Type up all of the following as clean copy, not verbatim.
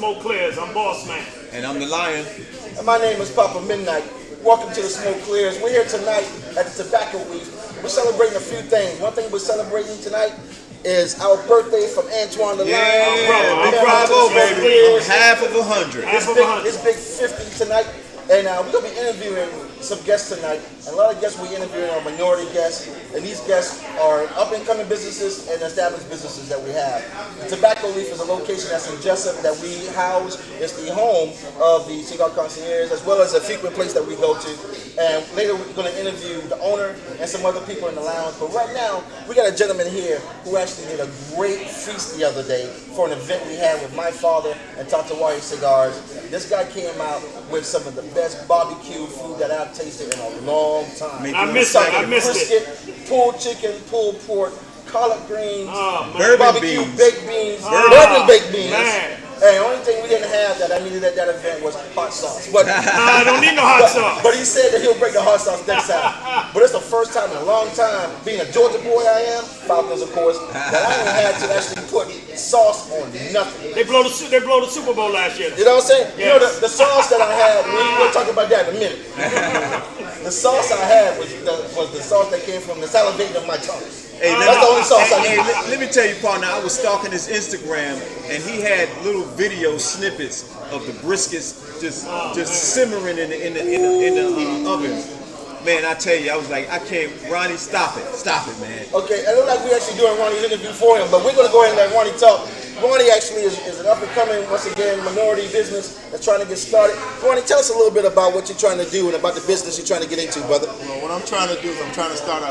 Smoke Clears. I'm Boss Man. And I'm the Lion. And my name is Papa Midnight. Welcome to the Smoke Clears. We're here tonight at the Tobacco Leaf. We're celebrating a few things. One thing we're celebrating tonight is our birthday from Antoine the Lion. Yeah, bravo, baby. I'm half of 100. It's big 50 tonight. And we're going to be interviewing some guests tonight. And a lot of guests we're interviewing are minority guests. And these guests are up-and-coming businesses and established businesses that we have. The Tobacco Leaf is a location that's in Jessup that we house. It's the home of the Cigar Concierge, as well as a frequent place that we go to. And later we're going to interview the owner and some other people in the lounge. But right now, we got a gentleman here who actually did a great feast the other day for an event we had with my father and Tatawai Cigars. This guy came out with some of the best barbecue food that I've tasted in a long time. I missed it. Brisket, pulled chicken, pulled pork, collard greens, barbecue baked beans, bourbon baked beans. Man. And the only thing we didn't have that I needed at that event was hot sauce. But I don't need no hot sauce. But he said that he'll break the hot sauce next time. But it's the first time in a long time, being a Georgia boy I am, Falcons of course, that I ain't had to actually put sauce on nothing. They blow the Super Bowl last year. You know what I'm saying? Yes. You know the sauce that I had, we'll talk about that in a minute. The sauce I had was the sauce that came from the salivating of my tongue. Hey, that's the only sauce I need. Let me tell you, partner, I was stalking his Instagram, and he had little video snippets of the briskets just simmering in the oven. Man, I tell you, I was like, I can't, Ronnie, stop it, man. Okay, it looks like we're actually doing Ronnie's interview for him, but we're going to go ahead and let Ronnie talk. Ronnie actually is an up-and-coming, once again, minority business that's trying to get started. Ronnie, tell us a little bit about what you're trying to do and about the business you're trying to get into, brother. Well, what I'm trying to do is I'm trying to start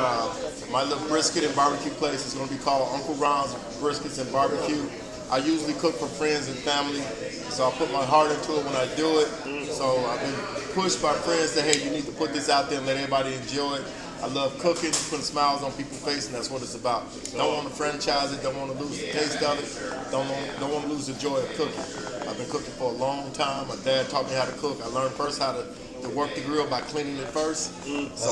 my little brisket and barbecue place. It's going to be called Uncle Ron's Briskets and Barbecue. I usually cook for friends and family, so I put my heart into it when I do it. So I've been pushed by friends that, hey, you need to put this out there and let everybody enjoy it. I love cooking, putting smiles on people's face, and that's what it's about. Don't want to franchise it, don't want to lose the taste of it, don't want to lose the joy of cooking. I've been cooking for a long time. My dad taught me how to cook. I learned first how to work the grill by cleaning it first. So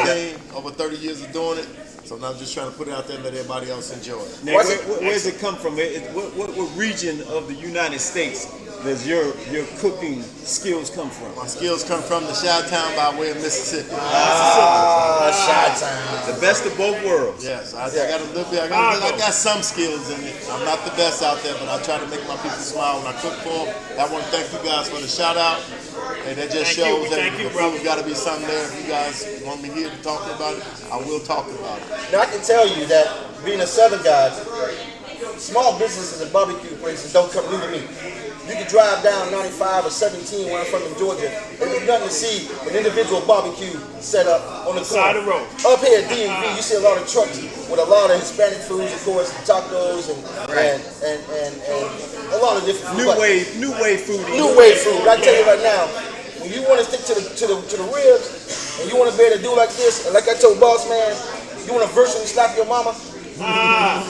it's over 30 years of doing it. So now I'm just trying to put it out there and let everybody else enjoy it. Now, where does it come from? What region of the United States does your cooking skills come from? My skills come from the Chi-Town by way of Mississippi. Chi-Town. The best of both worlds. Yes, I got a little bit. I got some skills in it. I'm not the best out there, but I try to make my people smile when I cook for them. I want to thank you guys for the shout out. And that just shows that the food's got to be something there. If you guys want me here to talk about it, I will talk about it. Now, I can tell you that being a Southern guy, small businesses and barbecue places don't come new to me. You can drive down 95 or 17 where I'm from in Georgia, and there's nothing to see an individual barbecue set up on the side of the road. Up here at DMV, you see a lot of trucks with a lot of Hispanic foods, of course, tacos and a lot of different New wave food. New wave food. But I tell you right now, when you want to stick to the ribs and you want to be able to do like this, and like I told Boss Man, you want to virtually slap your mama.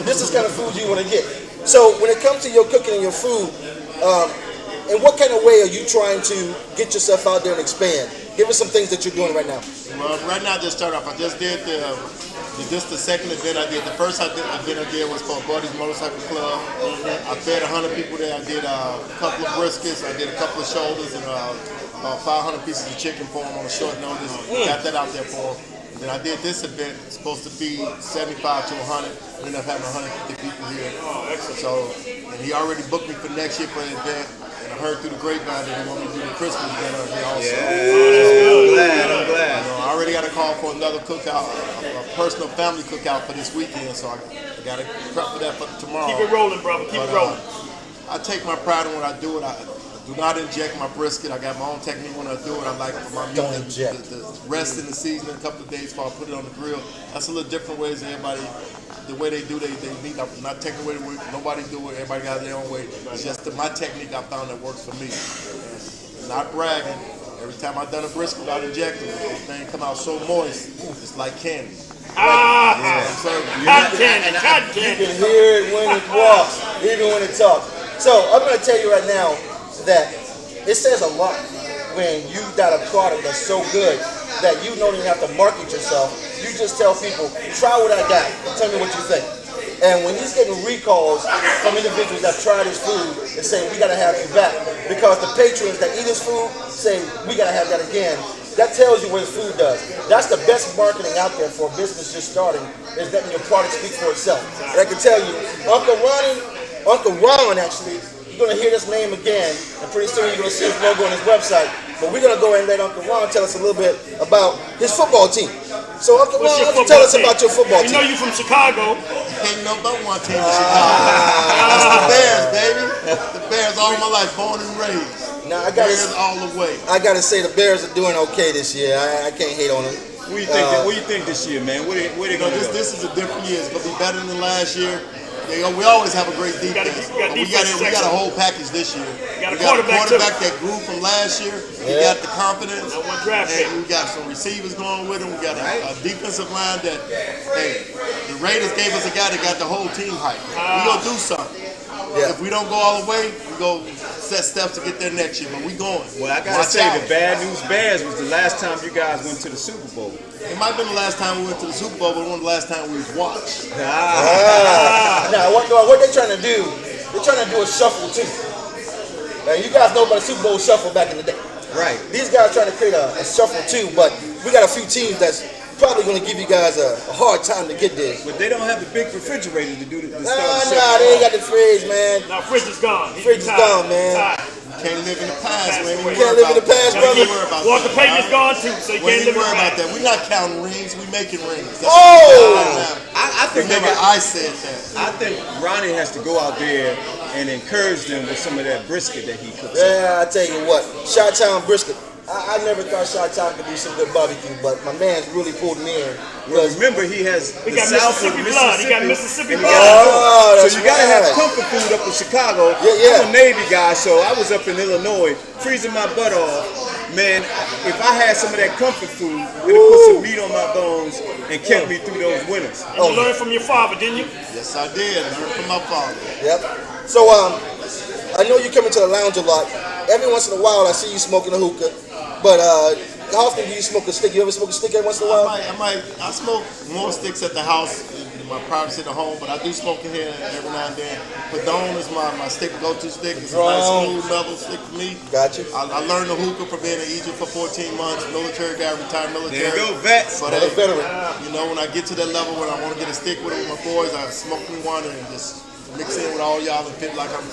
This is kind of food you want to get. So when it comes to your cooking and your food, in what kind of way are you trying to get yourself out there and expand? Give us some things that you're doing right now. Well, right now I just started off. I just did the second event I did. The first event I did was for Buddy's Motorcycle Club. I fed 100 people there. I did a couple of briskets. I did a couple of shoulders and 500 pieces of chicken for them on a short notice. Got that out there for them. Then I did this event, supposed to feed 75 to 100. I ended up having 150 people here. So, and he already booked me for next year for the event. And I heard through the grapevine that he wanted me to do the Christmas dinner here also. Yeah, I'm glad. I already got a call for another cookout, a personal family cookout for this weekend. So I got to prep for that for tomorrow. Keep it rolling, brother. Keep it rolling. I take my pride in when I do it. I do not inject my brisket. I got my own technique when I do it. I like for my meat to rest in the season a couple of days before I put it on the grill. That's a little different ways than everybody. The way they do, they need. I'm not taking away the way nobody do it. Everybody got their own way. It's just my technique I found that works for me. And not bragging. Every time I done a brisket without injecting it, the thing come out so moist, it's like candy. Cotton candy. You can hear it when it walks, even when it talks. So I'm going to tell you right now that it says a lot when you got a product that's so good that you don't even have to market yourself. You just tell people, try what I got and tell me what you think. And when he's getting recalls from individuals that tried his food and saying, we got to have you back, because the patrons that eat his food say, we got to have that again, that tells you what his food does. That's the best marketing out there for a business just starting, is letting your product speak for itself. And I can tell you, Uncle Ron, actually, you're going to hear this name again, and pretty soon you're going to see his logo on his website. But we're going to go ahead and let Uncle Ron tell us a little bit about his football team. So, Uncle Ron, why don't you tell us about your football team? You know you from Chicago. Ain't no but one team in Chicago. That's the Bears, baby. The Bears all my life, born and raised. Now, Bears all the way. I got to say the Bears are doing okay this year. I can't hate on them. What do you think this year, man? Where they gonna go? This is a different year. It's gonna be better than last year. We always have a great defense. We got a whole package this year. We got a quarterback that grew from last year. We got the confidence. One draft pick. And we got some receivers going with him. We got a defensive line that, hey, the Raiders gave us a guy that got the whole team hyped. We gonna do something. Yeah. If we don't go all the way, we go set steps to get there next year. But we going. Well, I gotta say, the Bad News Bears was the last time you guys went to the Super Bowl. It might have been the last time we went to the Super Bowl, but one of the last time we watched. Now, what they're trying to do, they're trying to do a shuffle too. Now, you guys know about the Super Bowl shuffle back in the day. Right. These guys trying to create a shuffle too, but we got a few teams that's probably going to give you guys a hard time to get there. But they don't have the big refrigerator to do the Nah, they ain't got the fridge, man. Now, fridge is gone. Fridge is gone, man. Can't live in the past, man. You can't live in the past, brother. Walter Payton's gone too, so you can't live in the about past. that. We're not counting rings. We making rings. That's I think Remember, I said that. I think Ronnie has to go out there and encourage them with some of that brisket that he cooks. Yeah, I tell you what, Chi-Town brisket. I never thought Chi-Town could do some good barbecue, but my man's really pulled me in. Well, remember, he has He the got South Mississippi of blood. He got Mississippi and he blood. got Oh, so you gotta have right. comfort food up in Chicago. Yeah. I'm a Navy guy, so I was up in Illinois freezing my butt off. Man, if I had some of that comfort food, it'd put some meat on my bones and kept me through those winters. And you learned from your father, didn't you? Yes, I did. Learned from my father. Yep. So, I know you come into the lounge a lot. Every once in a while, I see you smoking a hookah. But how often do you smoke a stick? You ever smoke a stick every once in a while? I smoke more sticks at the house in my privacy at home, but I do smoke in here every now and then. Padone is my stick go-to stick. It's a nice smooth level stick for me. Gotcha. I learned the hookah from being in Egypt for 14 months. Military guy, retired military. There you go, vets. But Another veteran. you know, when I get to that level where I want to get a stick with my boys, I smoke me one and just mix in with all y'all and feel like I've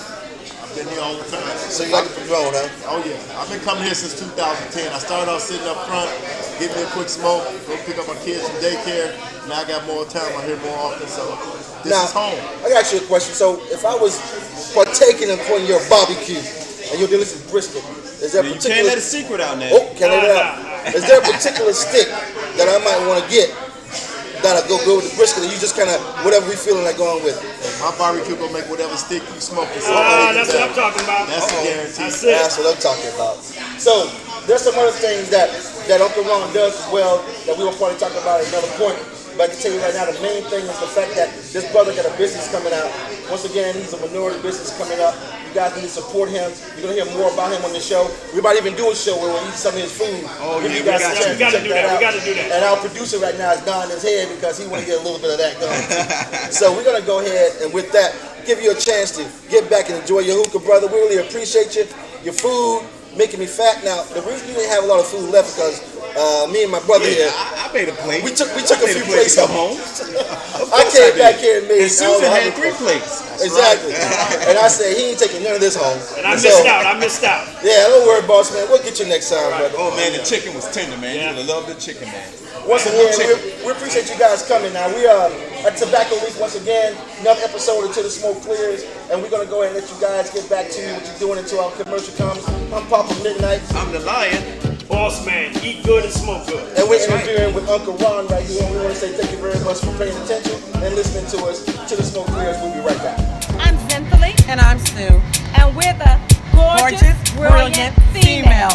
been here all the time. So you like the Padron, huh? Oh yeah, I've been coming here since 2010. I started off sitting up front, get me a quick smoke, go pick up my kids from daycare. Now I got more time. I'm here more often, so this is home. I got you a question. So if I was partaking in your barbecue and your delicious brisket, is there a You particular? can't let a secret out now. Oh, can't let it out. Is there a particular stick that I might want to get that'll go good with the brisket, or you just kind of whatever we feeling like going with? My barbecue gonna make whatever stick you smoke. That's what I'm talking about. That's a guarantee. That's it. That's what I'm talking about. So there's some other things that Uncle Ron does as well that we will probably talk about at another point. But I can tell you right now, the main thing is the fact that this brother got a business coming out. Once again, he's a minority business coming up. You guys need to support him. You're gonna hear more about him on the show. We might even do a show where we'll eat some of his food. Oh, Give yeah, you guys a chance we gotta check do that. out. We gotta do that. And our producer right now is nodding his head because he want to get a little bit of that going too. So we're gonna go ahead and with that, give you a chance to get back and enjoy your hookah, brother. We really appreciate you. Your food making me fat. Now the reason you didn't have a lot of food left because me and my brother here. I made a plate. We took a few plates to home. home. I came back here and made. And Susan had 3 plates. Exactly. And I said he ain't taking none of this home. And I missed out. I missed out. Yeah, don't worry, boss man. We'll get you next time, brother. Oh man, the chicken was tender, man. Yeah. You love the chicken, man. Once again, we appreciate you guys coming. Now we are at Tobacco Leaf once again. Another episode until the smoke clears, and we're gonna go ahead and let you guys get back to what you're doing until our commercial comes. I'm Papa Midnight, I'm the lion. Boss man, eat good and smoke good. and we're interviewing with Uncle Ron right here. And we want to say thank you very much for paying attention and listening to us. Till the smoke clears, we'll be right back. I'm Cynthia. And I'm Sue. And we're the Gorgeous, brilliant females.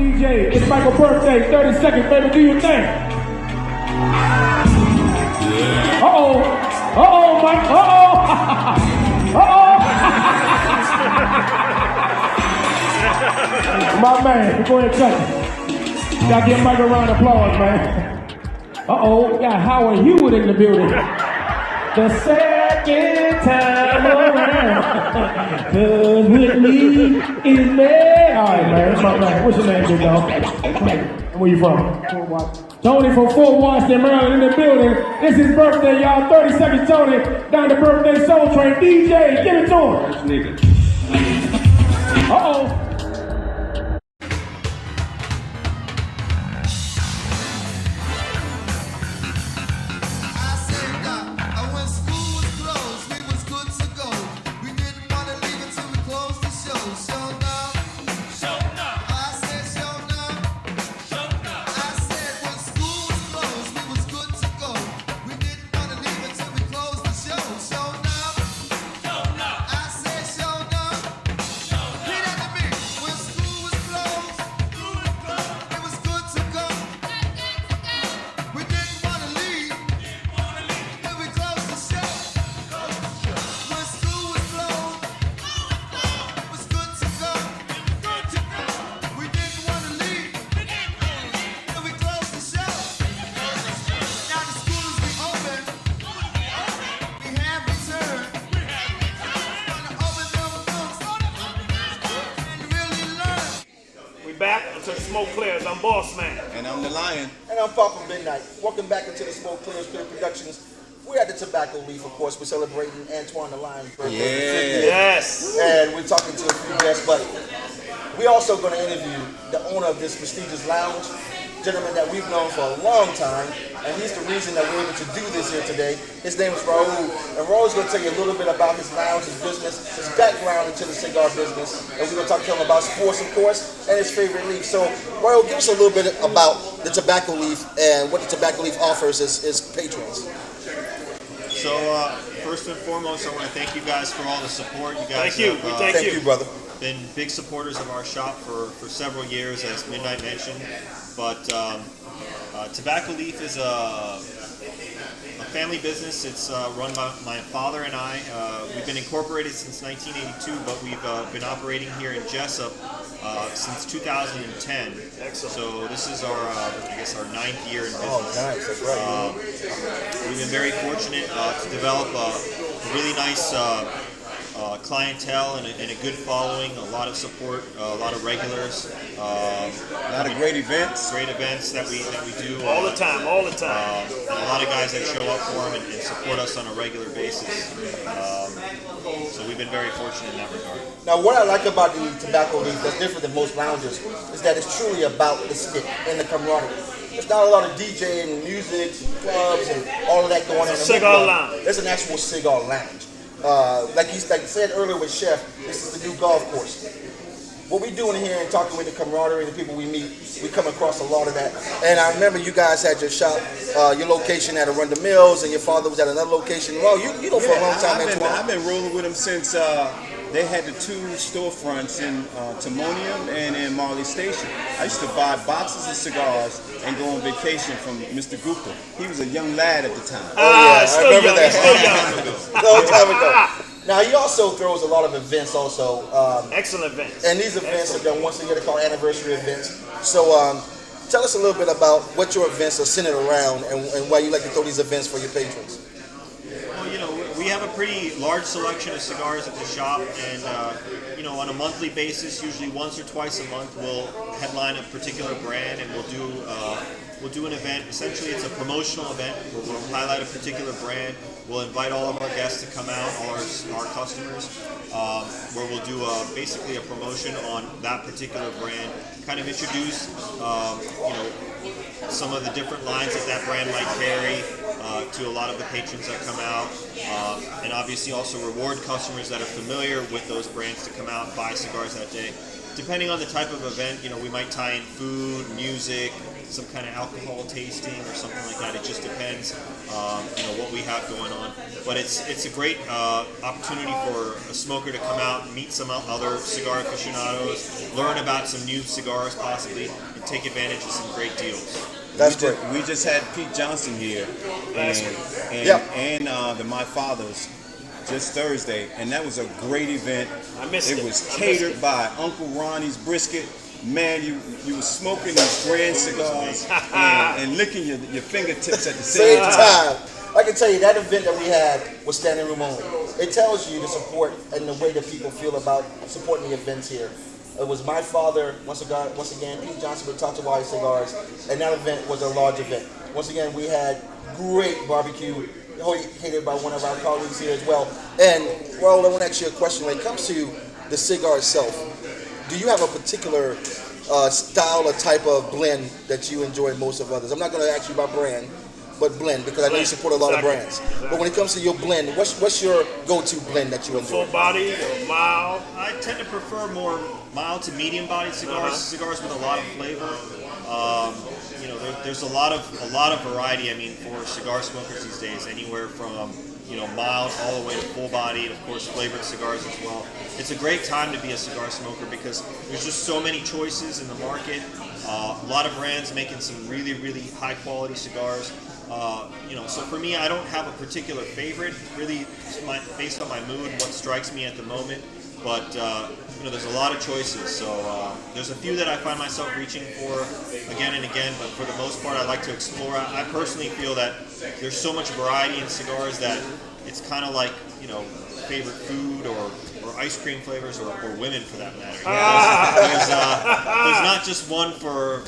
DJ, it's Michael's birthday, 30 seconds, baby, do your thing. Uh-oh, Mike, My man, go ahead and cut it. Gotta give Mike a round of applause, man. Uh-oh, got Howard Hewitt in the building. The second time around, 'cause Whitney is mad. All right, man, that's my man. What's your name, big dog? Where you from? Tony from Fort Washington, Maryland, in the building. It's his birthday, y'all. 30 seconds, Tony. Down the birthday Soul Train. DJ, give it to him. Uh-oh. Back until the smoke clears. I'm Boss Man. And I'm the Lion. And I'm Papa Midnight. Welcome back into the Smoke Clears Clear Productions. We're at the Tobacco Leaf, of course. We're celebrating Antoine the Lion's birthday. Yes. And we're talking to a few guests, but we're also going to interview the owner of this prestigious lounge, gentleman that we've known for a long time, and he's the reason that we're able to do this here today. His name is Raul, and Raul's going to tell you a little bit about his lounge, his business, his background into the cigar business, and we're going to talk to him about sports, of course, and his favorite leaf. So, Raul, give us a little bit about the Tobacco Leaf and what the Tobacco Leaf offers his patrons. So, first and foremost, I want to thank you guys for all the support. You guys Thank you. Thank you, brother. Been big supporters of our shop for several years, as Midnight mentioned. But Tobacco Leaf is a family business. It's run by my father and I. We've been incorporated since 1982, but we've been operating here in Jessup since 2010. Excellent. So this is our, I guess, our 9th year in business. Oh, nice. That's right. We've been very fortunate to develop a really nice clientele and a good following, a lot of support, a lot of regulars, A lot of great events. great events that we do All the time. All the time. and a lot of guys that show up for them and support us on a regular basis. So we've been very fortunate in that regard. Now, what I like about the Tobacco Leaf that's different than most lounges is that it's truly about the stick and the camaraderie. There's not a lot of DJing and music, clubs, and all of that going on. It's a cigar lounge. It's an actual cigar lounge. Like you said earlier with Chef, this is the new golf course. What we doing here and talking with the camaraderie and the people we meet, we come across a lot of that. And I remember you guys had your shop, your location at Arundel Mills, and your father was at another location. Well, you know for a long time, Antoine. I've been rolling with them since they had the 2 storefronts in Timonium and in Marley Station. I used to buy boxes of cigars and go on vacation from Mr. Gupta. He was a young lad at the time. I Still remember young. that. Still young. Long time ago. Now, he also throws a lot of events also. Excellent events. And these events are done once a year. They're called anniversary events. So tell us a little bit about what your events are centered around and why you like to throw these events for your patrons. Well, you know, we have a pretty large selection of cigars at the shop, and you know, on a monthly basis, usually once or twice a month, we'll headline a particular brand, and we'll do an event. Essentially, it's a promotional event where we'll highlight a particular brand. We'll invite all of our guests to come out, all our customers, where we'll do basically a promotion on that particular brand. Kind of introduce, you know, some of the different lines that brand might carry to a lot of the patrons that come out, and obviously also reward customers that are familiar with those brands to come out and buy cigars that day. depending on the type of event, we might tie in food, music, some kind of alcohol tasting or something like that. It just depends, what we have going on. But it's a great opportunity for a smoker to come out, meet some other cigar aficionados, learn about some new cigars possibly, and take advantage of some great deals. That's great. We just had Pete Johnson here, and the My Fathers just Thursday, and that was a great event. I missed it. It was catered by Uncle Ronnie's Brisket. Man, you were smoking these grand cigars and licking your fingertips at the same time. I can tell you that event that we had was standing room only. It tells you the support and the way that people feel about supporting the events here. It was My Father, once again, Pete Johnson with Tatawai Cigars, and that event was a large event. Once again, we had great barbecue, catered by one of our colleagues here as well. And, well, I want to ask you a question. When it comes to the cigar itself, do you have a particular style or type of blend that you enjoy most of others? I'm not going to ask you about brand, but blend, because I know you support a lot of brands. But when it comes to your blend, what's your go-to blend that you enjoy? Full body or mild? I tend to prefer more mild to medium-bodied cigars, cigars with a lot of flavor. There's a lot of variety. I mean, for cigar smokers these days, anywhere from mild all the way to full body, and of course flavored cigars as well. It's a great time to be a cigar smoker because there's just so many choices in the market. A lot of brands making some really, really high quality cigars. So for me, I don't have a particular favorite. Really, based on my mood, what strikes me at the moment. But there's a lot of choices. So there's a few that I find myself reaching for again and again. But for the most part, I like to explore. I personally feel that there's so much variety in cigars that it's kind of like favorite food or ice cream flavors or women for that matter. There's not just one for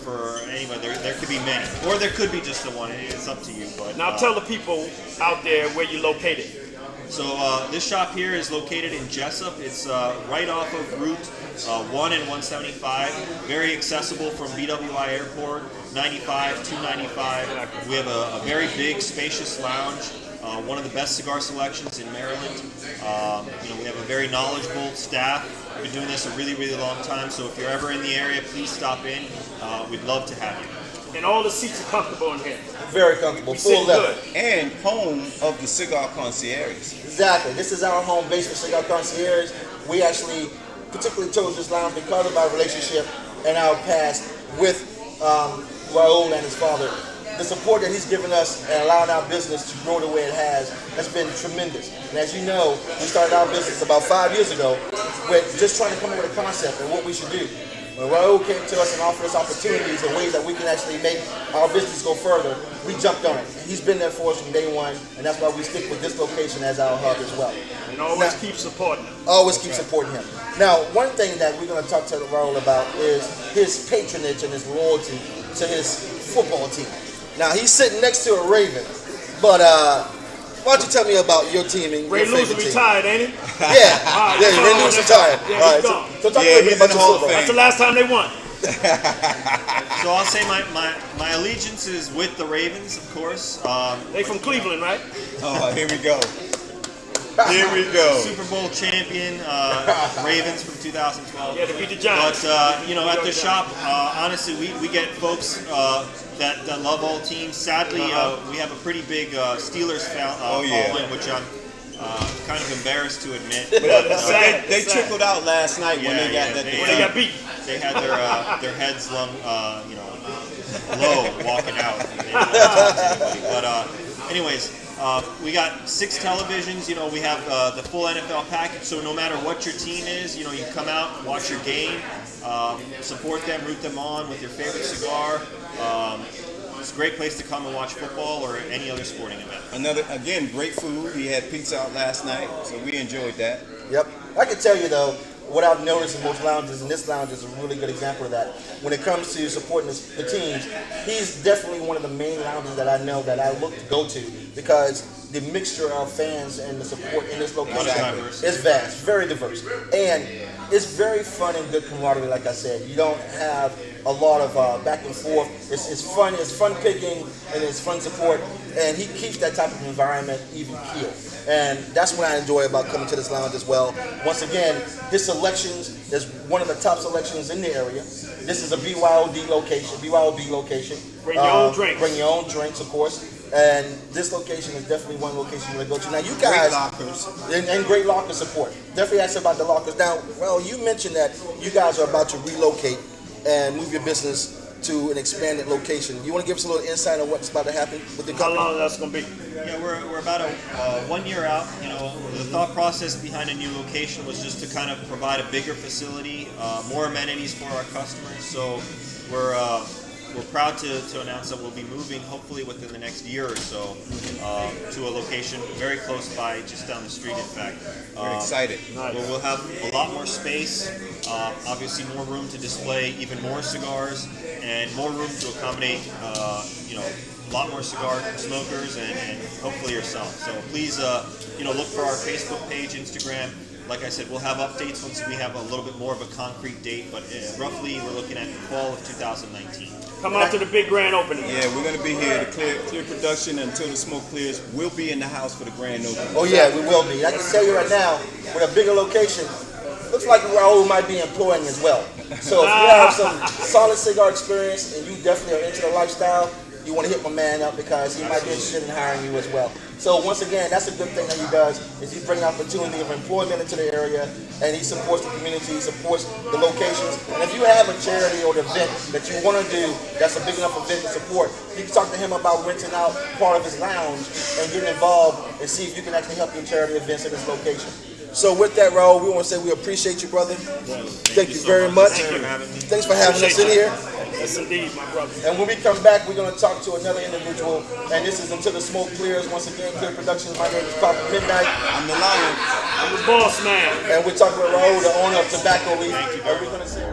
anybody. There could be many, or there could be just the one. It's up to you. But Now tell the people out there where you're located. So this shop here is located in Jessup. It's right off of Route 1 and 175. Very accessible from BWI Airport, 95, 295. We have a very big, spacious lounge. One of the best cigar selections in Maryland. We have a very knowledgeable staff. We've been doing this a really, really long time. So if you're ever in the area, please stop in. We'd love to have you. And all the seats are comfortable in here. Very comfortable, full leather. And home of the Cigar Concierge. Exactly. This is our home base for Cigar Concierge. We actually particularly chose this lounge because of our relationship and our past with Raul and his father. The support that he's given us and allowing our business to grow the way it has been tremendous. And as you know, we started our business about 5 years ago with just trying to come up with a concept and what we should do. When Raul came to us and offered us opportunities and ways that we can actually make our business go further, we jumped on it. He's been there for us from day one, and that's why we stick with this location as our hub as well. And always keep supporting him. Always keep supporting him. Now, one thing that we're going to talk to Raul about is his patronage and his loyalty to his football team. Now, he's sitting next to a Raven, but why don't you tell me about your team and Ray your Lewis favorite team? retired, ain't he? Yeah, All right, yeah, Ray Lewis retired. Yeah, All right, he's gone. so talk Yeah, to me he's about in the your Hall of football. That's the last time they won. So I'll say my allegiance is with the Ravens, of course. They from Cleveland, right? Oh, here we go. Here we go. Super Bowl champion, Ravens from 2012. Yeah, to beat the Giants. But at the shop, honestly, we get folks that love all teams. Sadly, we have a pretty big Steelers following, which I'm kind of embarrassed to admit. But, They trickled out last night when they got that. When they got beat. They had their heads slung, low walking out. They didn't want to talk to anybody. But anyways. We got 6 televisions. We have the full NFL package. So no matter what your team is, you come out, watch your game, support them, root them on with your favorite cigar. It's a great place to come and watch football or any other sporting event. Again, great food. He had pizza out last night, so we enjoyed that. Yep. I can tell you though, what I've noticed in most lounges, and this lounge is a really good example of that, when it comes to supporting the teams, he's definitely one of the main lounges that I know that I look to go to because the mixture of fans and the support in this location is vast, very diverse. And it's very fun and good camaraderie, like I said. You don't have a lot of back and forth. It's fun picking, and it's fun support, and he keeps that type of environment even keel. And that's what I enjoy about coming to this lounge as well. Once again, his selections is one of the top selections in the area. This is a BYOB location. Bring your own drinks. Bring your own drinks, of course. And this location is definitely one location you want to go to. Now, you guys, Great lockers. and great locker support. Definitely ask about the lockers. Now, well, you mentioned that you guys are about to relocate and move your business to an expanded location. You want to give us a little insight on what's about to happen with the How company? long that's gonna be? Yeah, we're about 1 year out. You know, the thought process behind a new location was just to kind of provide a bigger facility, more amenities for our customers. So we're proud to announce that we'll be moving, hopefully within the next year or so, to a location very close by, just down the street. In fact, We're excited. where we'll have a lot more space, obviously more room to display even more cigars, and more room to accommodate, you know, a lot more cigar smokers and hopefully yourself. So please, you know, look for our Facebook page, Instagram. Like I said, we'll have updates once we have a little bit more of a concrete date, but roughly we're looking at the fall of 2019. Come out to the big grand opening. Yeah, we're gonna be here to clear production until the smoke clears. We'll be in the house for the grand opening. Oh yeah, we will be. I can tell you right now, with a bigger location, looks like Raul might be employing as well. So if you have some solid cigar experience and you definitely are into the lifestyle, you want to hit my man up because he might be interested in hiring you as well. So once again, that's a good thing that he does, is he brings opportunity of employment into the area, and he supports the community, he supports the locations. And if you have a charity or an event that you want to do that's a big enough event to support, you can talk to him about renting out part of his lounge and getting involved and see if you can actually help your charity events at this location. So with that, Raul, we want to say we appreciate you, brother. Thank you so very much. Thank you for having me. Thanks for having us in here. Yes, indeed, my brother. And when we come back, we're going to talk to another individual. And this is Until the Smoke Clears. Once again, Clear Productions. My name is Papa Midnight. I'm the lion. I'm the boss man. And we're talking with Raul, the owner of Tobacco Leaf. And we're going to see.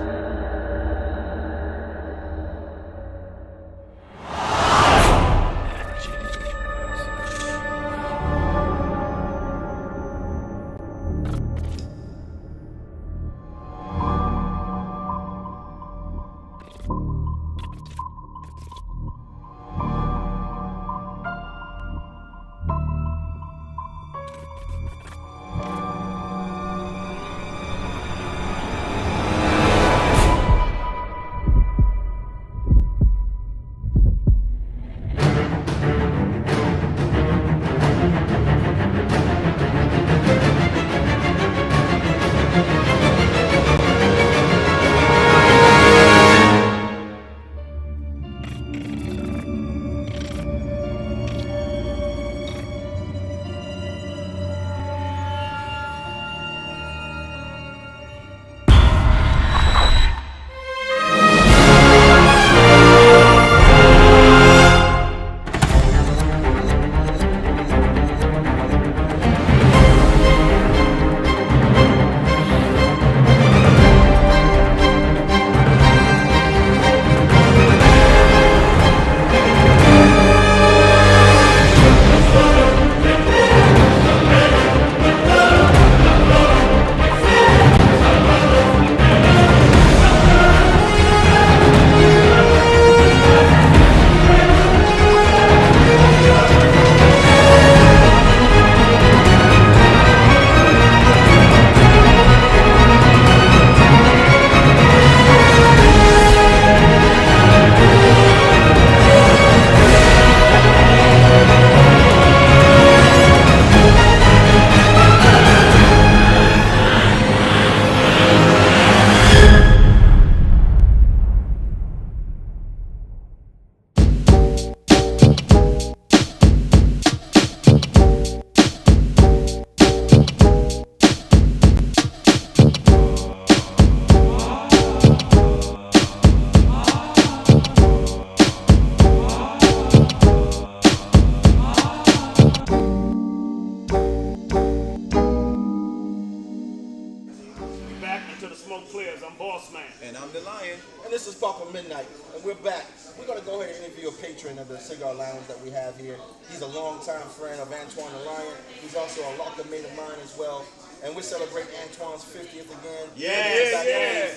And I'm the lion. And this is Papa Midnight, and we're back. We're going to go ahead and interview a patron of the cigar lounge that we have here. He's a longtime friend of Antoine the Lion. He's also a locker mate of mine as well. And we celebrate Antoine's 50th again. Yeah.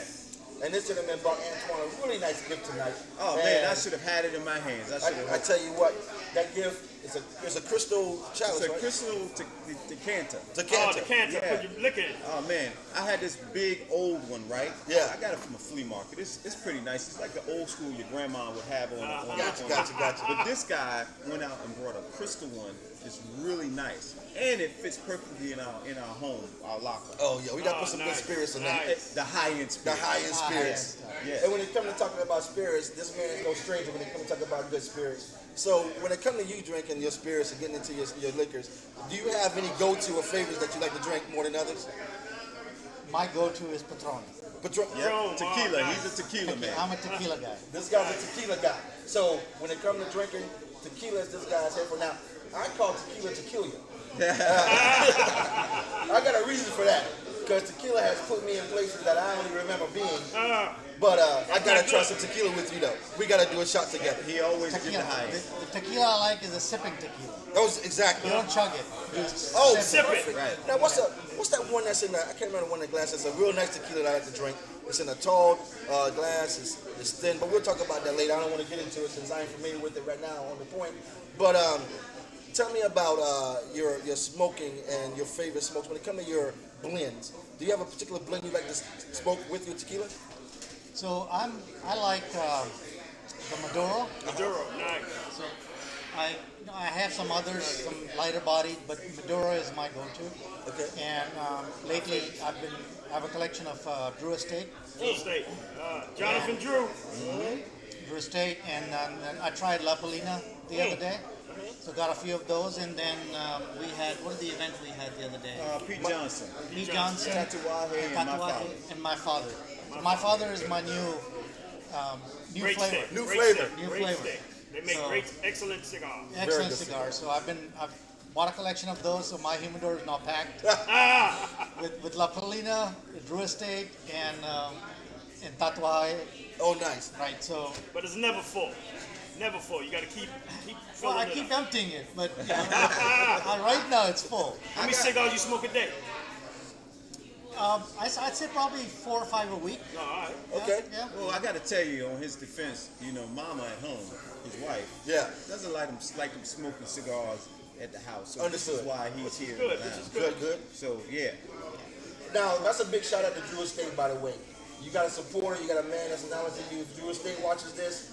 and this gentleman brought Antoine a really nice gift tonight. Oh man, I should have had it in my hands. I tell you what, that gift is a crystal chalice, It's a right? crystal decanter. Decanter. Decanter, Yeah. put your liquor in. Oh man, I had this big old one, right? Yeah. I got it from a flea market. It's pretty nice. It's like the old school your grandma would have on. Gotcha. But this guy went out and brought a crystal one. It's really nice, and it fits perfectly in our home, our locker. Oh yeah, we got to put some nice, good spirits in that. nice. The high end The spirit. high-end spirits. Yeah. And when it comes to talking about spirits, this man is no stranger when it comes to talking about good spirits. So when it comes to you drinking your spirits and getting into your liquors, do you have any go-to or favorites that you like to drink more than others? My go-to is Patron. Patron. Yep. Tequila. He's a tequila man. I'm a tequila guy. This guy's a tequila guy. So when it comes to drinking, tequila is this guy's head for now. I call tequila tequila. I got a reason for that. Because tequila has put me in places that I only remember being. But I gotta try some tequila with you though. We gotta do a shot together. He always gives Tequila. the high end. The tequila I like is a sipping tequila. That was exactly. You don't chug it. You Oh, sip Sip it. Right. Now what's that one that's in the? I can't remember the one in the glass. It's a real nice tequila that I like to drink. It's in a tall glass. It's thin, but we'll talk about that later. I don't want to get into it since I ain't familiar with it right now on the point. But tell me about your smoking and your favorite smokes. When it comes to your blends, do you have a particular blend you like to smoke with your tequila? So I like the Maduro. Maduro, nice. So I have some others, some lighter bodied, but Maduro is my go-to. Okay. And lately I have a collection of Drew Estate, Full state. Jonathan Drew. Drew Estate, and I tried La Polina the other day. So got a few of those, and then we had, what was the event we had the other day? Pete Johnson. Pete Johnson, Tatuaje, and my father. and my father. So my father is my new Great flavor. steak. New Great flavor. steak. New Great flavor. steak. They make So- great, excellent cigars. Excellent good cigar. So I've bought a collection of those, so my humidor is now packed with La Polina, Drew Estate, and Tatuaje. Oh, nice. Right. So But it's never full. Never full. You got to keep well, filling I it keep up. emptying it, but right now it's full. How many cigars you smoke a day? I'd say probably 4 or 5 a week. No, all right. Okay. Yeah. Well, I got to tell you, on his defense, Mama at home, his wife, Yeah. doesn't like him smoking cigars at the house. So Understood. This is why he's here. Good. now. This is good. Good. So yeah, Now, that's a big shout out to Drew Estate, by the way. You got a supporter, you got a man that's announcing you. If Drew Estate watches this,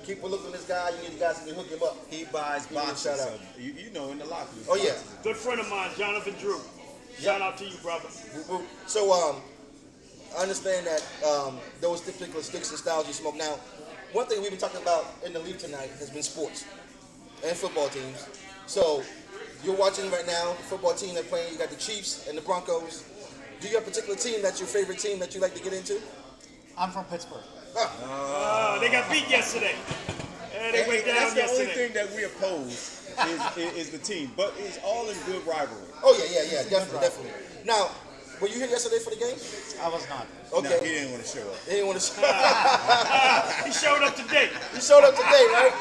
keep a look on this guy. You guys can hook him up. he buys Give me a boxes shout out. of in the locker. Oh, yeah. boxes of- Good friend of mine, Jonathan Drew. Shout out to you, brother. So, I understand that those particular sticks and styles you smoke. Now, one thing we've been talking about in the league tonight has been sports and football teams. So, you're watching right now, the football team they're playing. You got the Chiefs and the Broncos. Do you have a particular team that's your favorite team that you like to get into? I'm from Pittsburgh. They got beat yesterday. They went down That's the only yesterday. thing that we oppose is the team, but it's all in good rivalry. Oh yeah, definitely. Now, were you here yesterday for the game? I was not. Okay. No, he didn't want to show up. He didn't want to. He showed up today. He showed up today, right?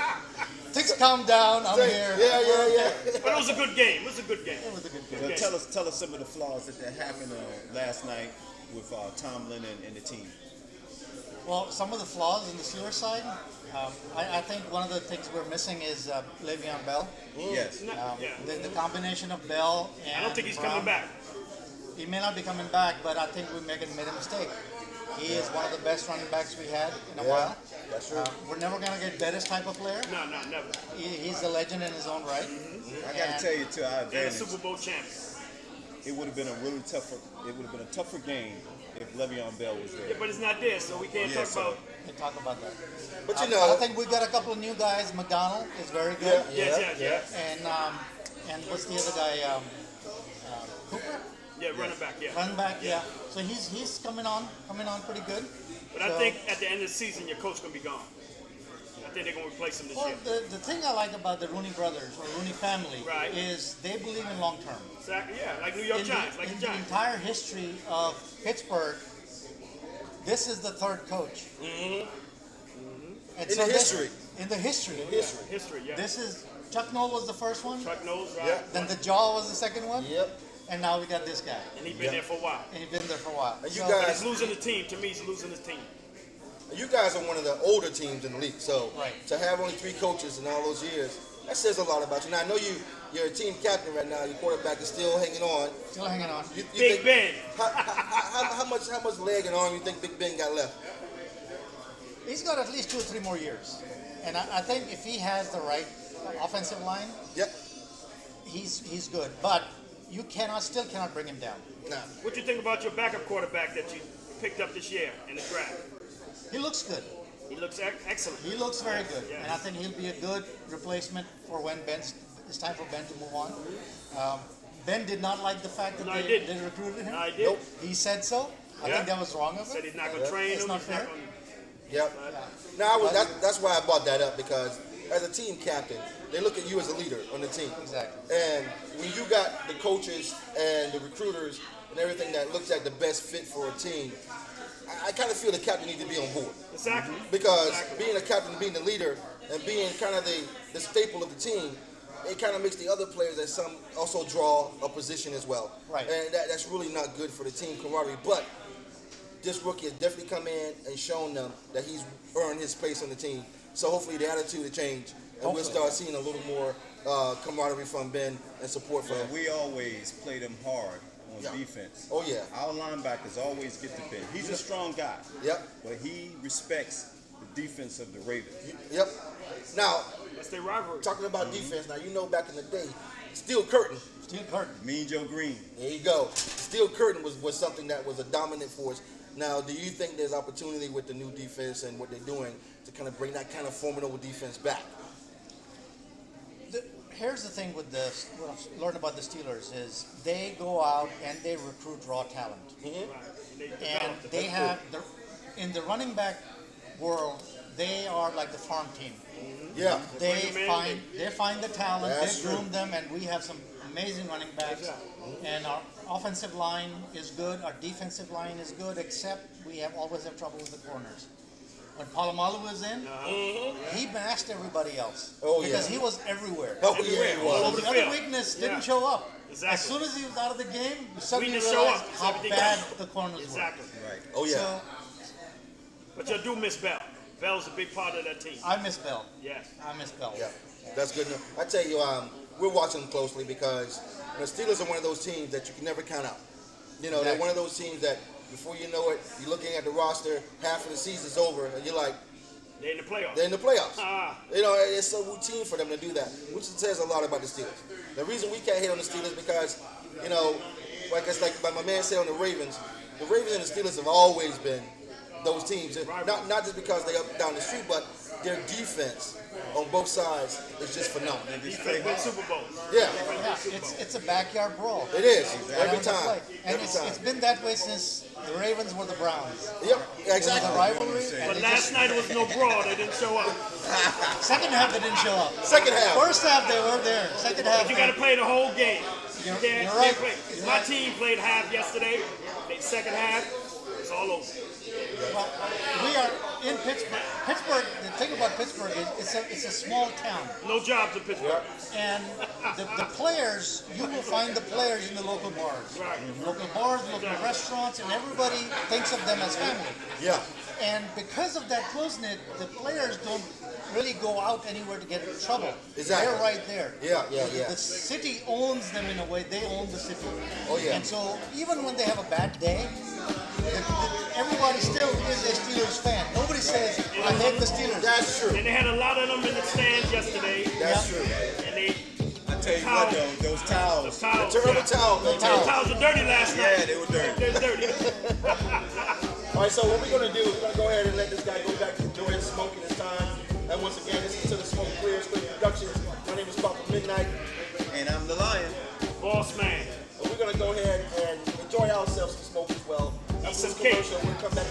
Things calm down. I'm here. Yeah. But it was a good game. It was a good game. It was a good game. So Okay. tell us some of the flaws that happened last night with Tomlin and the team. Well, some of the flaws in the Steelers side, I think one of the things we're missing is Le'Veon Bell. Yes. No, yeah. The combination of Bell and I don't think he's Brown, coming back. He may not be coming back, but I think we made a mistake. He is one of the best running backs we had in a while. That's true. We're never going to get Bettis type of player. No, never. He's a legend in his own right. I got to tell you, to our And a advantage, Super Bowl champion. it would have been a tougher game if Le'Veon Bell was there. Yeah, but it's not there, so we can't Yeah, talk so- about. We'll talk about that. But you I know, think we got a couple of new guys. McDonald is very good. Yes. And what's the other guy? Cooper? Yeah, running back, yeah. Run back, yeah. So he's coming on pretty good. But I think at the end of the season, your coach gonna be gone. I think they're gonna replace him this Well, year. the thing I like about the Rooney brothers or Rooney family Right. is they believe in long term. Exactly, yeah, like New York In Giants, like in the the Giants. entire history of Pittsburgh, this is the third coach. And In so the this- history. In the history. History, yeah. This is Chuck Noll was the first one. Chuck knows, right? Yeah. Then the Jaw was the second one. Yep. And now we got this guy. And he's been there for a while. And he's been there for a while. And you So- guys- But he's losing the team. To me, he's losing his team. You guys are one of the older teams in the league, so Right. to have only 3 coaches in all those years, that says a lot about you. Now I know you're a team captain right now. Your quarterback is still hanging on. Still hanging on. You Big think, Ben. how much leg and arm you think Big Ben got left? He's got at least 2 or 3 more years. And I think if he has the right offensive line, Yep. he's good. But you still cannot bring him down. Nah. What you think about your backup quarterback that you picked up this year in the draft? He looks good. He looks excellent. He looks very good. Yeah. And I think he'll be a good replacement for when it's time for Ben to move on. Ben did not like the fact that No, he they didn't. recruited him. No, he did. Nope. He said so. I Yeah. think that was wrong of Said him. he's not going to train It's him. not He's not fair. gonna- Yep. Now that's why I brought that up, because as a team captain, they look at you as a leader on the team. Exactly. And when you got the coaches and the recruiters and everything that looks like the best fit for a team, I kind of feel the captain needs to be on board. Exactly. Because being a captain, being the leader, and being kind of the staple of the team, it kind of makes the other players that some also draw a position as well. Right. And that's really not good for the team camaraderie. But this rookie has definitely come in and shown them that he's earned his place on the team. So hopefully the attitude will change, and we'll Hopefully. start seeing a little more camaraderie from Ben and support for But him. we always play them hard on Yeah. defense. Oh, yeah. Our linebackers always get the Ben. He's a strong guy. Yep. But he respects the defense of the Ravens. Yep. Now, That's their rivalry. talking about defense, now you know back in the day, Steel Curtain. Steel curtain. Mean Joe Green. There you go. Steel Curtain was something that was a dominant force. Now, do you think there's opportunity with the new defense and what they're doing to kind of bring that kind of formidable defense back? Here's the thing with what I've learned about the Steelers is they go out and they recruit raw talent. Right. They And developed it. they have, in the running back world, they are like the farm team. Yeah. They bring 'em in, find the talent, That's they groom them, and we have some amazing running backs. And our offensive line is good, our defensive line is good, except we always have trouble with the corners. When Palomalu was in, he masked everybody else. Oh, yeah. Because he was everywhere. Oh, Everywhere. yeah, he All was. over The the other field. weakness Yeah. didn't show up. Exactly. As soon as he was out of the game, you suddenly Weakness show realized up. how Everything bad else. the corners Exactly. Right. Oh, were. yeah. So But you do miss Bell. Bell's a big part of that team. I miss Bell. Yes. I miss Bell. Yeah, that's good enough. I tell you, we're watching them closely because the Steelers are one of those teams that you can never count out. You know, they're Exactly. one of those teams that before you know it, you're looking at the roster, half of the season's over, and you're like, They're in the playoffs. they're in the playoffs. Ah. You know, it's so routine for them to do that, which says a lot about the Steelers. The reason we can't hit on the Steelers because, you know, like my man said on the Ravens and the Steelers have always been those teams. And not just because they up and down the street, but their defense on both sides is just phenomenal. Defense win Super Bowls. Yeah, Yeah, it's a backyard brawl. it is Down every the time. play. And Every it's time. been that way since the Ravens were the Browns. Yep, It was exactly. a rivalry. And But they last just, night it was no brawl. They didn't show up. second half they didn't show up. Second half. First half they were there. Second half But you got to play the whole game. You're Can't right. play. You're My right. team played half yesterday. They second half. It's all over. Well, we are in Pittsburgh. Pittsburgh. The thing about Pittsburgh is it's a small town, No jobs in Pittsburgh. and the players, you will find the players in the local bars, Right. local restaurants, and everybody thinks of them as family. Yeah, And because of that close knit, the players don't really go out anywhere to get in trouble. Exactly. They're right there. Yeah. The city owns them in a way. They own the city. Oh, yeah. And so even when they have a bad day, everybody still is a Steelers fan. Nobody says, I hate the Steelers. that's true. And they had a lot of them in the stands yesterday. That's true. And they I tell you what, though, those towels. towels. Turn the towel, man. The towels were dirty last night. Yeah, they were dirty. They're dirty. All right, so what we're gonna do? We're gonna go ahead and let this guy go back to enjoy his smoking his time. And once again, this is To The Smoke Clears Productions. My name is Papa Midnight. And I'm the Lion. Boss man. And we're gonna go ahead and enjoy ourselves some smoke as well. After some this cake. commercial, we'll come back